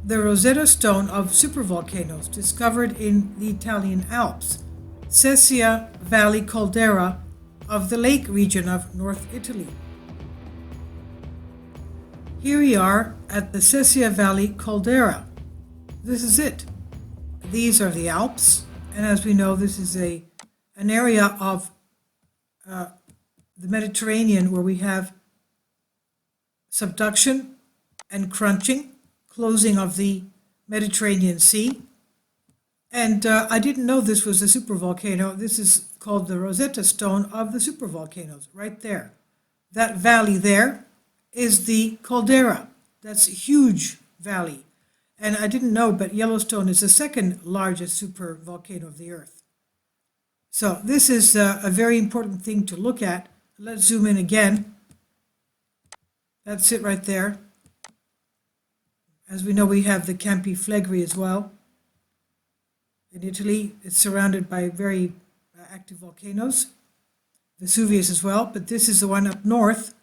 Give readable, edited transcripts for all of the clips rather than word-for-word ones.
the Rosetta Stone of supervolcanoes discovered in the Italian Alps, Sesia Valley caldera of the lake region of North Italy. Here we are at the Sesia Valley caldera. This is it. These are the Alps, and as we know, this is an area of the Mediterranean where we have subduction and crunching, closing of the Mediterranean Sea. And I didn't know this was a supervolcano. This is called the Rosetta Stone of the supervolcanoes, right there. That valley there is the caldera. That's a huge valley. And I didn't know, but Yellowstone is the second largest supervolcano of the Earth. So this is a very important thing to look at. Let's zoom in again. That's it right there. As we know, we have the Campi Flegrei as well. In Italy, it's surrounded by very active volcanoes. Vesuvius as well, but this is the one up north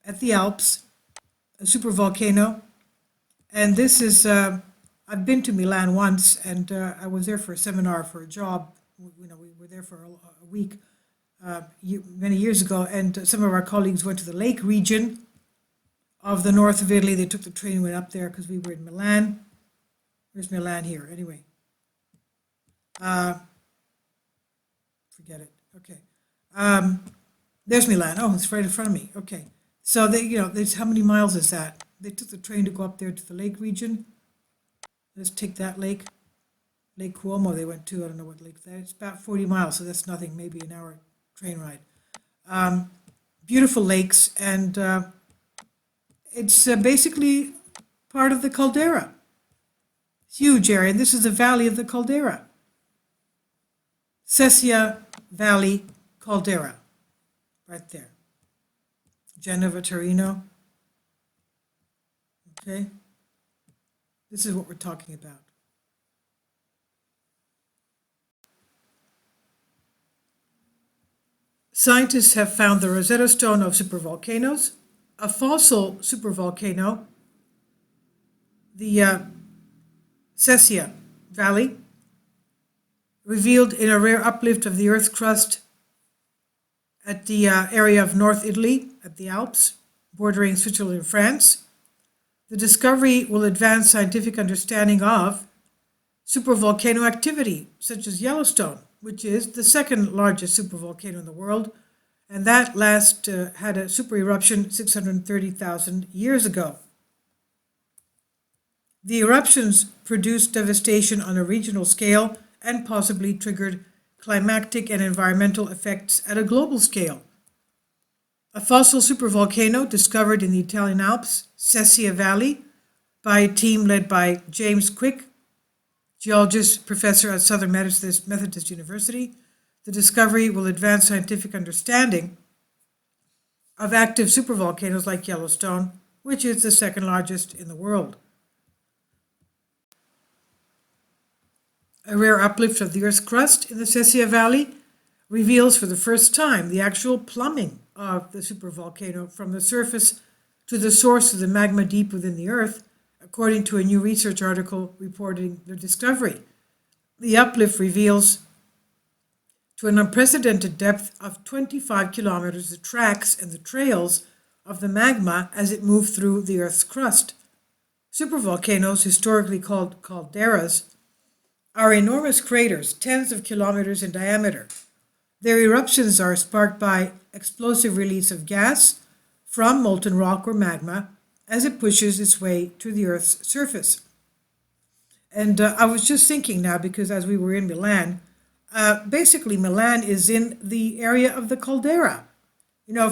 at the Alps, a supervolcano. And this is, I've been to Milan once, and I was there for a seminar for a job. We were there for a week many years ago, and some of our colleagues went to the lake region of the north of Italy. They took the train and went up there because we were in Milan. Where's Milan here? Anyway. Forget it. Okay. There's Milan. Oh, it's right in front of me. Okay. So there's how many miles is that? They took the train to go up there to the lake region. Let's take that lake. Lake Como they went to. I don't know what lake that is. It's about 40 miles, so that's nothing, maybe an hour train ride. Beautiful lakes, and it's basically part of the caldera. Huge area, and this is the valley of the caldera. Sesia Valley caldera, right there. Genova, Toriino. Okay, this is what we're talking about. Scientists have found the Rosetta Stone of supervolcanoes, a fossil supervolcano, the Sesia Valley, revealed in a rare uplift of the Earth's crust at the area of North Italy, at the Alps, bordering Switzerland and France. The discovery will advance scientific understanding of supervolcano activity, such as Yellowstone, which is the second largest supervolcano in the world, and that last had a super eruption 630,000 years ago. The eruptions produced devastation on a regional scale and possibly triggered climatic and environmental effects at a global scale. A fossil supervolcano discovered in the Italian Alps, Sesia Valley, by a team led by James Quick, geologist, professor at Southern Methodist University. The discovery will advance scientific understanding of active supervolcanoes like Yellowstone, which is the second largest in the world. A rare uplift of the Earth's crust in the Sesia Valley reveals for the first time the actual plumbing of the supervolcano from the surface to the source of the magma deep within the Earth, according to a new research article reporting the discovery. The uplift reveals to an unprecedented depth of 25 kilometers the tracks and the trails of the magma as it moved through the Earth's crust. Supervolcanoes, historically called calderas, are enormous craters, tens of kilometers in diameter. Their eruptions are sparked by explosive release of gas from molten rock or magma as it pushes its way to the Earth's surface. And I was just thinking now, because as we were in Milan, basically Milan is in the area of the caldera.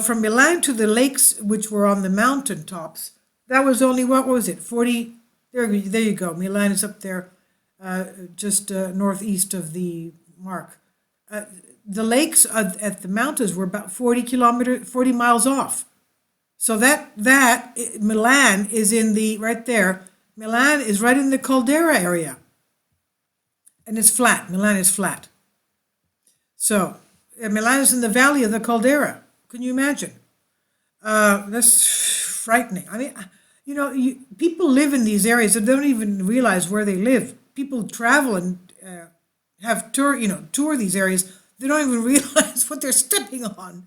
From Milan to the lakes, which were on the mountain tops, that was only, what was it, 40, there you go, Milan is up there, just northeast of the mark. The lakes at the mountains were about 40 miles off. So that Milan is in the, right there, Milan is right in the caldera area. And it's flat, Milan is flat. So Milan is in the valley of the caldera. Can you imagine? That's frightening. I mean, People live in these areas and don't even realize where they live. People travel and have tour these areas. They don't even realize what they're stepping on,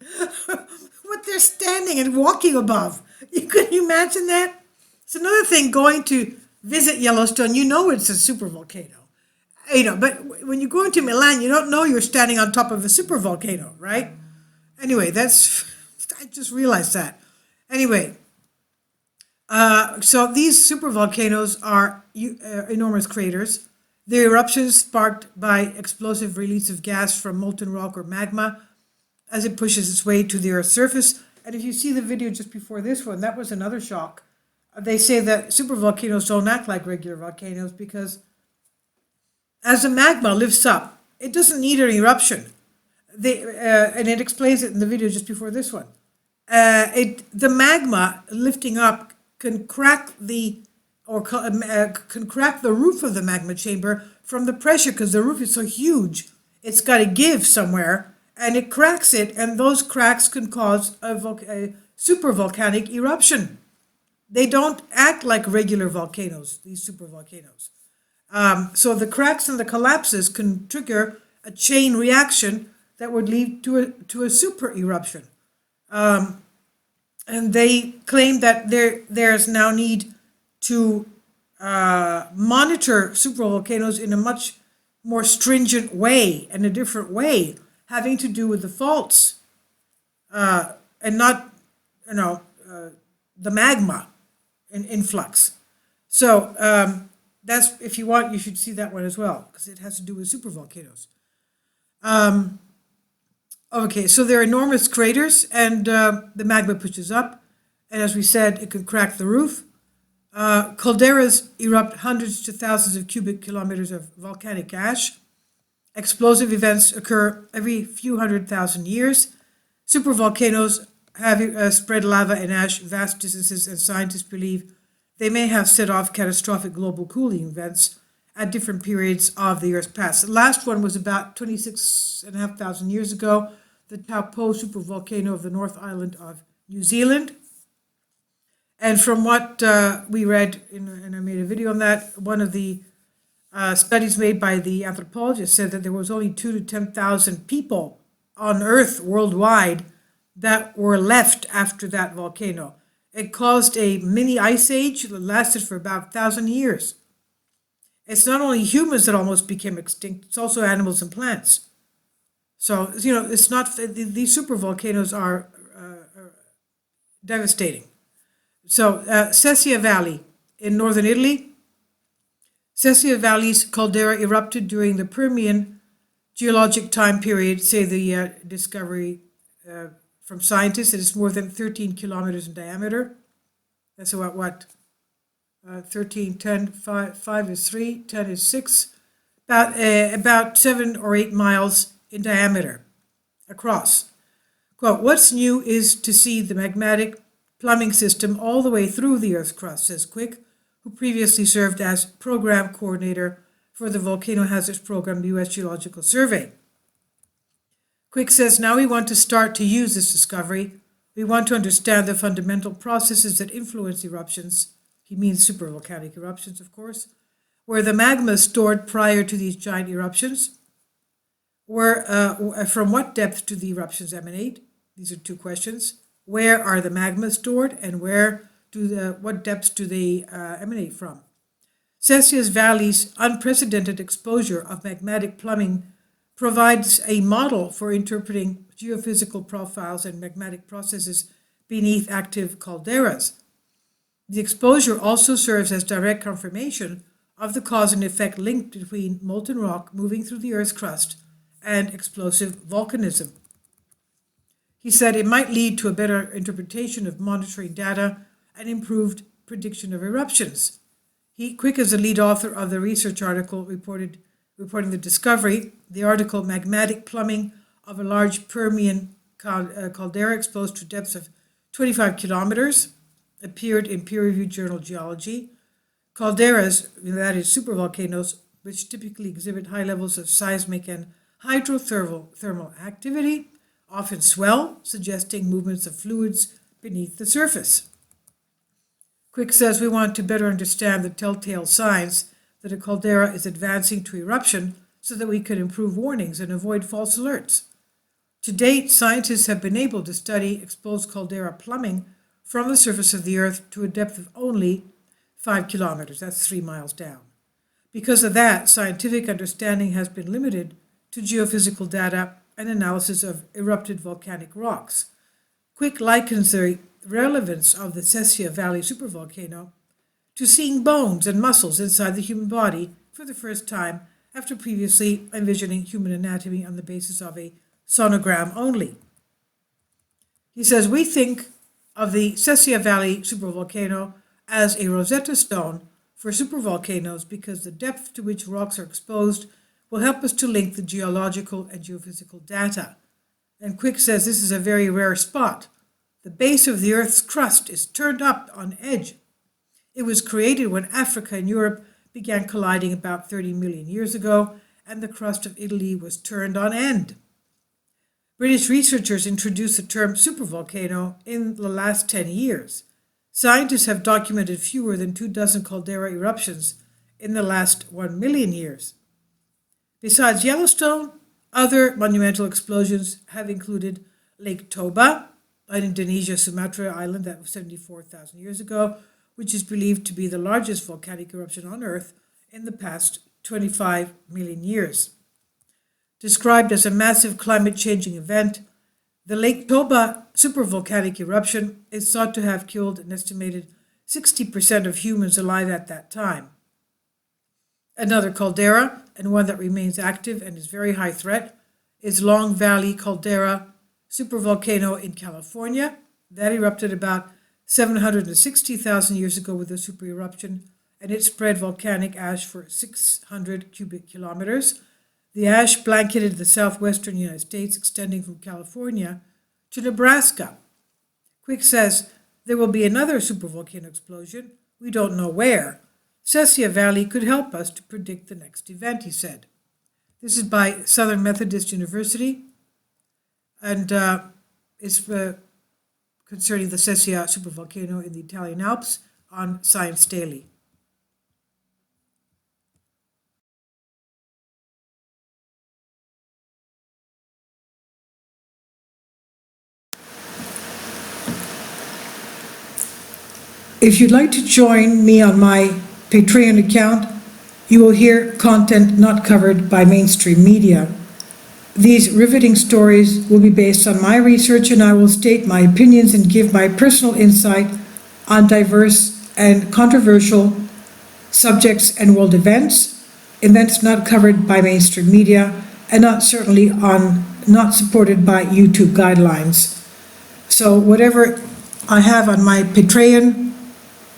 what they're standing and walking above. Can you imagine that? It's another thing going to visit Yellowstone. It's a super volcano. But when you go into Milan, you don't know you're standing on top of a super volcano, right? Anyway, I just realized that. Anyway, so these super volcanoes are enormous craters. The eruptions sparked by explosive release of gas from molten rock or magma as it pushes its way to the Earth's surface. And if you see the video just before this one, that was another shock. They say that supervolcanoes don't act like regular volcanoes because as the magma lifts up, it doesn't need an eruption. And it explains it in the video just before this one. The magma lifting up can crack can crack the roof of the magma chamber from the pressure because the roof is so huge. It's got to give somewhere, and it cracks it, and those cracks can cause a supervolcanic eruption. They don't act like regular volcanoes, these supervolcanoes. So the cracks and the collapses can trigger a chain reaction that would lead to a super eruption. And they claim that there's now need to monitor supervolcanoes in a much more stringent way and a different way, having to do with the faults and not, the magma in influx. So that's, if you want, you should see that one as well, because it has to do with supervolcanoes. Okay, so they're enormous craters, and the magma pushes up, and as we said, it can crack the roof. Calderas erupt hundreds to thousands of cubic kilometers of volcanic ash. Explosive events occur every few 100,000 years. Supervolcanoes have spread lava and ash vast distances, and scientists believe they may have set off catastrophic global cooling events at different periods of the Earth's past. The last one was about 26,500 years ago, the Taupo supervolcano of the North Island of New Zealand. And from what we read, and I made a video on that, one of the studies made by the anthropologist said that there was only 2 to 10,000 people on Earth worldwide that were left after that volcano. It caused a mini ice age that lasted for about 1,000 years. It's not only humans that almost became extinct, it's also animals and plants. So, it's not, these supervolcanoes are devastating. So, Sesia Valley in northern Italy. Sesia Valley's caldera erupted during the Permian geologic time period, say the discovery from scientists. It is more than 13 kilometers in diameter. That's what 13, 10, 5 is 3, 10 is 6. About 7 or 8 miles in diameter across. Quote, what's new is to see the magmatic plumbing system all the way through the Earth's crust, says Quick, who previously served as program coordinator for the Volcano Hazards Program U.S. Geological Survey. Quick says, now we want to start to use this discovery. We want to understand the fundamental processes that influence eruptions. He means supervolcanic eruptions, of course, where the magma is stored prior to these giant eruptions. From what depth do the eruptions emanate? These are two questions. Where are the magma stored, and what depths do they emanate from? Sesia Valley's unprecedented exposure of magmatic plumbing provides a model for interpreting geophysical profiles and magmatic processes beneath active calderas. The exposure also serves as direct confirmation of the cause and effect link between molten rock moving through the Earth's crust and explosive volcanism. He said it might lead to a better interpretation of monitoring data and improved prediction of eruptions. Quick is the lead author of the research article reporting the discovery. The article, Magmatic Plumbing of a Large Permian Caldera Exposed to Depths of 25 Kilometers, appeared in peer-reviewed journal Geology. Calderas, that is supervolcanoes, which typically exhibit high levels of seismic and hydrothermal activity, often swell, suggesting movements of fluids beneath the surface. Quick says we want to better understand the telltale signs that a caldera is advancing to eruption so that we can improve warnings and avoid false alerts. To date, scientists have been able to study exposed caldera plumbing from the surface of the Earth to a depth of only 5 kilometers, that's 3 miles down. Because of that, scientific understanding has been limited to geophysical data and analysis of erupted volcanic rocks. Quick likens the relevance of the Sesia Valley supervolcano to seeing bones and muscles inside the human body for the first time after previously envisioning human anatomy on the basis of a sonogram only. He says, we think of the Sesia Valley supervolcano as a Rosetta Stone for supervolcanoes because the depth to which rocks are exposed will help us to link the geological and geophysical data. And Quick says this is a very rare spot. The base of the Earth's crust is turned up on edge. It was created when Africa and Europe began colliding about 30 million years ago, and the crust of Italy was turned on end. British researchers introduced the term supervolcano in the last 10 years. Scientists have documented fewer than 24 caldera eruptions in the last 1 million years. Besides Yellowstone, other monumental explosions have included Lake Toba, an Indonesia Sumatra island that was 74,000 years ago, which is believed to be the largest volcanic eruption on Earth in the past 25 million years. Described as a massive climate-changing event, the Lake Toba supervolcanic eruption is thought to have killed an estimated 60% of humans alive at that time. Another caldera, and one that remains active and is very high threat, is Long Valley Caldera supervolcano in California. That erupted about 760,000 years ago with a super eruption, and it spread volcanic ash for 600 cubic kilometers. The ash blanketed the southwestern United States, extending from California to Nebraska. Quick says there will be another supervolcano explosion. We don't know where. Sesia Valley could help us to predict the next event, he said. This is by Southern Methodist University, and is concerning the Sesia supervolcano in the Italian Alps on Science Daily. If you'd like to join me on my Patreon account, you will hear content not covered by mainstream media. These riveting stories will be based on my research, and I will state my opinions and give my personal insight on diverse and controversial subjects and world events not covered by mainstream media, and not supported by YouTube guidelines. So whatever I have on my Patreon,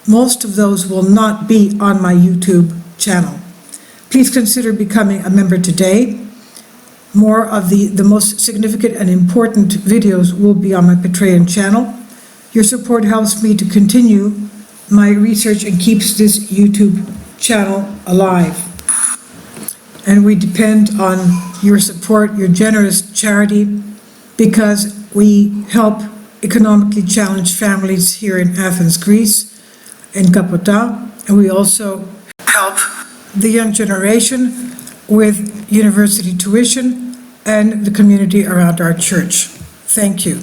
most of those will not be on my YouTube channel. Please consider becoming a member today. More of the most significant and important videos will be on my Patreon channel. Your support helps me to continue my research and keeps this YouTube channel alive. And we depend on your support, your generous charity, because we help economically challenged families here in Athens, Greece, in Kapota, and we also help the young generation with university tuition and the community around our church. Thank you.